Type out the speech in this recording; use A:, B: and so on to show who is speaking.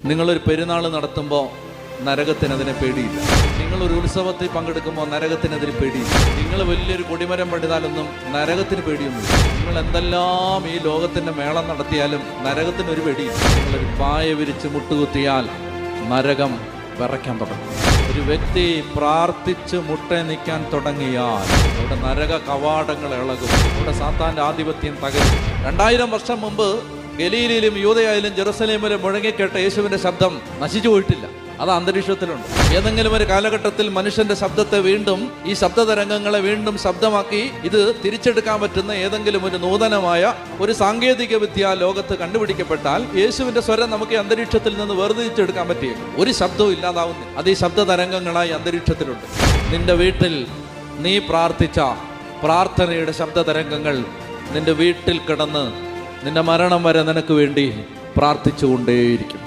A: നിങ്ങളൊരു പെരുന്നാൾ നടത്തുമ്പോൾ നരകത്തിനതിനെ പേടിയില്ല. നിങ്ങളൊരു ഉത്സവത്തിൽ പങ്കെടുക്കുമ്പോൾ നരകത്തിനെതിരെ പേടിയില്ല. നിങ്ങൾ വലിയൊരു കൊടിമരം പണിതാലൊന്നും നരകത്തിന് പേടിയൊന്നുമില്ല. നിങ്ങൾ എന്തെല്ലാം ഈ ലോകത്തിൻ്റെ മേളം നടത്തിയാലും നരകത്തിനൊരു പേടിയില്ല. നിങ്ങളൊരു പായ വിരിച്ച് മുട്ടുകുത്തിയാൽ നരകം വിറയ്ക്കാൻ തുടങ്ങും. ഒരു വ്യക്തി പ്രാർത്ഥിച്ച് മുട്ടേ നിൽക്കാൻ തുടങ്ങിയാൽ അവിടെ നരക കവാടങ്ങൾ ഇളകും. അവിടെ സാത്താൻ്റെ ആധിപത്യം തകരും. 2000 വർഷം മുമ്പ് ഗലീലയിലും യൂദയായാലും ജെറുസലേമിലും മുഴങ്ങിക്കേട്ട യേശുവിൻ്റെ ശബ്ദം നശിച്ചു പോയിട്ടില്ല. അത് അന്തരീക്ഷത്തിലുണ്ട്. ഏതെങ്കിലും ഒരു കാലഘട്ടത്തിൽ മനുഷ്യന്റെ ശബ്ദത്തെ വീണ്ടും, ഈ ശബ്ദതരംഗങ്ങളെ വീണ്ടും ശബ്ദമാക്കി ഇത് തിരിച്ചെടുക്കാൻ പറ്റുന്ന ഏതെങ്കിലും ഒരു നൂതനമായ ഒരു സാങ്കേതിക വിദ്യ ലോകത്ത് കണ്ടുപിടിക്കപ്പെട്ടാൽ യേശുവിന്റെ സ്വരം നമുക്ക് അന്തരീക്ഷത്തിൽ നിന്ന് വേർതിരിച്ചെടുക്കാൻ പറ്റിയ ഒരു ശബ്ദവും ഇല്ലാതാവുന്നില്ല. അത് ഈ ശബ്ദതരംഗങ്ങളായി അന്തരീക്ഷത്തിലുണ്ട്. നിന്റെ വീട്ടിൽ നീ പ്രാർത്ഥിച്ച പ്രാർത്ഥനയുടെ ശബ്ദതരംഗങ്ങൾ നിന്റെ വീട്ടിൽ കിടന്ന് നിന്റെ മരണം വരെ നിനക്ക് വേണ്ടി പ്രാർത്ഥിച്ചുകൊണ്ടേയിരിക്കും.